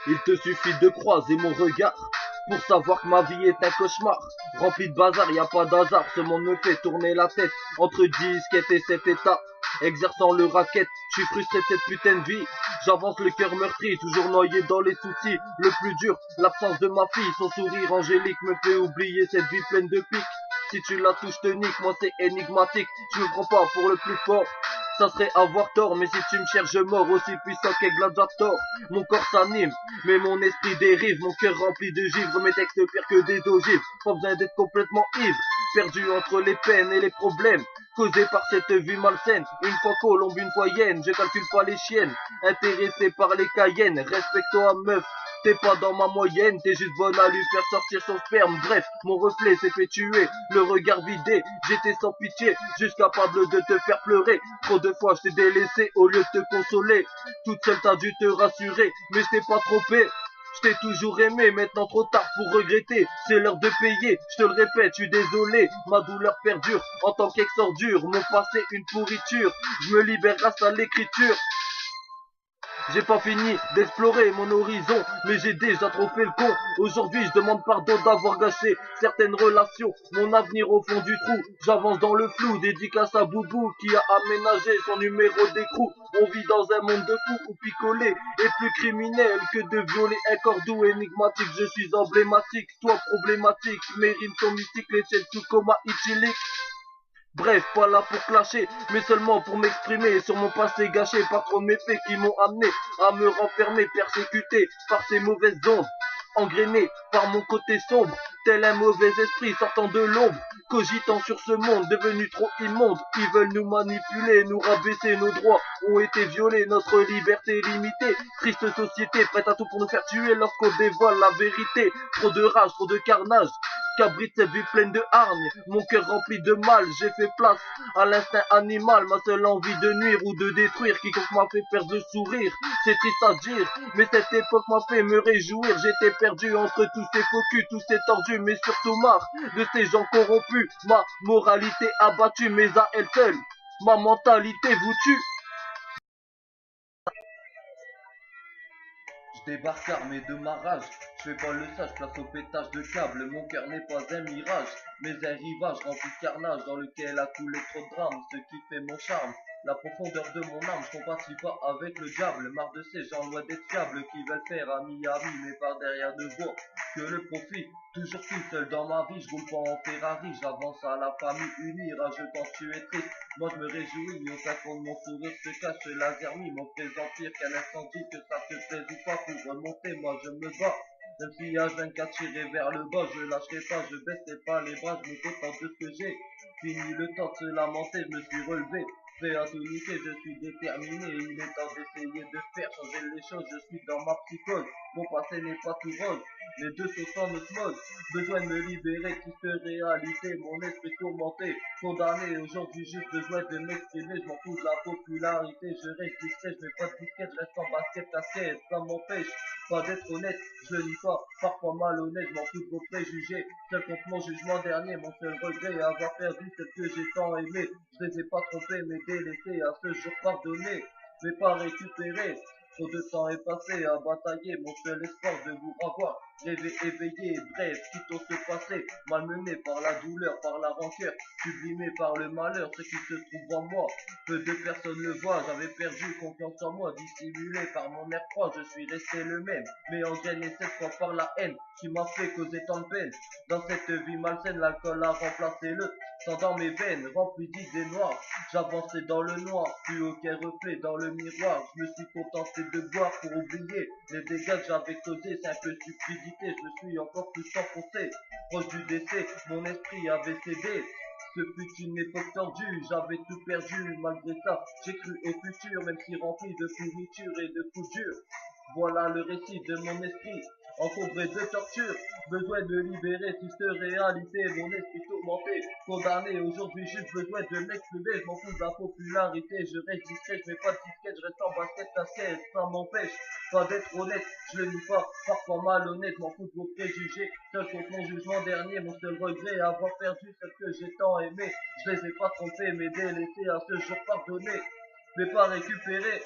Il te suffit de croiser mon regard pour savoir que ma vie est un cauchemar. Rempli de bazar, y a pas d'hasard. Ce monde me fait tourner la tête entre disquette et cet état. Exerçant le racket, je suis frustré de cette putain de vie. J'avance le cœur meurtri, toujours noyé dans les soucis. Le plus dur, l'absence de ma fille. Son sourire angélique me fait oublier cette vie pleine de piques. Si tu la touches, te nique, moi c'est énigmatique. Je me prends pas pour le plus fort, ça serait avoir tort. Mais si tu me cherches, je mords aussi puissant qu'un gladiator. Mon corps s'anime, mais mon esprit dérive. Mon cœur rempli de givre, mes textes pires que des ogives. Pas besoin d'être complètement ivre, perdu entre les peines et les problèmes causés par cette vie malsaine. Une fois colombe, une fois hyène, je calcule pas les chiennes. Intéressé par les cayennes, respecte-toi meuf. T'es pas dans ma moyenne, t'es juste bonne à lui faire sortir son sperme. Bref, mon reflet s'est fait tuer, le regard vidé. J'étais sans pitié, juste capable de te faire pleurer. Trop de fois je t'ai délaissé au lieu de te consoler. Toute seule t'as dû te rassurer, mais je t'ai pas trompé. Je t'ai toujours aimé, maintenant trop tard pour regretter. C'est l'heure de payer, je te le répète, je suis désolé. Ma douleur perdure en tant qu'ex-ordure. Mon passé une pourriture, je me libère grâce à l'écriture. J'ai pas fini d'explorer mon horizon, mais j'ai déjà trop fait le con. Aujourd'hui je demande pardon d'avoir gâché certaines relations. Mon avenir au fond du trou, j'avance dans le flou. Dédicace à Boubou qui a aménagé son numéro d'écrou. On vit dans un monde de fous où picoler est plus criminel que de violer un corps doux énigmatique. Je suis emblématique, toi problématique. Mes rimes sont mystiques, les tiennes sous coma éthylique. Bref, pas là pour clasher, mais seulement pour m'exprimer sur mon passé gâché par trop de méfaits qui m'ont amené à me renfermer, persécuté par ces mauvaises ondes, engrainé par mon côté sombre, tel un mauvais esprit sortant de l'ombre, cogitant sur ce monde devenu trop immonde. Ils veulent nous manipuler, nous rabaisser, nos droits ont été violés, notre liberté limitée. Triste société prête à tout pour nous faire tuer lorsqu'on dévoile la vérité. Trop de rage, trop de carnage qu'abrite cette vie pleine de hargne. Mon cœur rempli de mal, j'ai fait place à l'instinct animal. Ma seule envie de nuire ou de détruire quiconque m'a fait perdre le sourire. C'est triste à dire, mais cette époque m'a fait me réjouir. J'étais perdu entre tous ces faux culs, tous ces tordus, mais surtout marre de ces gens corrompus. Ma moralité abattue, mais à elle seule, ma mentalité vous tue. Je débarque armé de ma rage, je fais pas le sage, place au pétage de câble. Mon cœur n'est pas un mirage, mais un rivage rempli de carnage dans lequel a coulé trop de drames. Ce qui fait mon charme, la profondeur de mon âme, je compatis pas avec le diable. Marre de ces gens loin d'être fiables qui veulent faire ami-ami, mais par derrière ne voient que le profit. Toujours tout seul dans ma vie, je roule pas en Ferrari, j'avance à la famille unie, rageux quand tu es triste. Moi je me réjouis, au fin fond de mon sourire se cache la zermie, mon présent pire qu'un incendie, que ça te plaise ou pas, pour remonter, moi je me bats. Même si H24 tiré vers le bas, je lâcherai pas, je baisserai pas les bras, je me contente de ce que j'ai. Fini le temps de se lamenter, je me suis relevé. Prêt à tout niquer, je suis déterminé, il est temps d'essayer de faire changer les choses, je suis dans ma psychose, mon passé n'est pas tout rose, les deux sont en osmose, besoin de me libérer, triste réalité, mon esprit tourmenté, condamné, aujourd'hui juste besoin de m'exprimer, je m'en fous de la popularité, je reste discret, je mets pas de disquette, je reste en basket, casquette, ça m'empêche pas d'être honnête, je le nie pas, parfois malhonnête, je m'en fous de vos préjugés, seul contre mon jugement dernier, mon seul regret est avoir perdu celle que j'ai tant aimé, je les ai pas trompés, mais délaissés, à ce jour pardonné, mais pas récupéré. Trop de temps est passé à batailler, mon seul espoir de vous revoir, rêver éveillé, bref, quittons ce passé, malmené par la douleur, par la rancœur, sublimé par le malheur, ce qui se trouve en moi, peu de personnes le voient, j'avais perdu confiance en moi, dissimulé par mon air froid, je suis resté le même, mais engrainé cette fois par la haine, qui m'a fait causer tant de peine, dans cette vie malsaine, l'alcool a remplacé le sang dans mes veines, rempli d'idées noires, j'avançais dans le noir, plus aucun reflet dans le miroir, je me suis contenté de boire pour oublier les dégâts que j'avais causés, simple stupidité, je me suis encore plus enfoncé, proche du décès, mon esprit avait cédé, ce fut une époque tordue, j'avais tout perdu, malgré ça, j'ai cru au futur, même si rempli de pourriture et de coups durs. Voilà le récit de mon esprit, encombré de torture, besoin de libérer triste réalité, mon esprit tourmenté, condamné, aujourd'hui juste besoin de m'exprimer, je m'en fous de la popularité, je reste discret, je mets pas de disquette, je reste en basket, casquette, ça m'empêche pas d'être honnête, je le nie pas, parfois malhonnête, je m'en fous de vos préjugés, seul contre mon jugement dernier, mon seul regret est avoir perdu celle que j'ai tant aimé, je les ai pas trompés, mais délaissés, à ce jour pardonné, mais pas récupérés.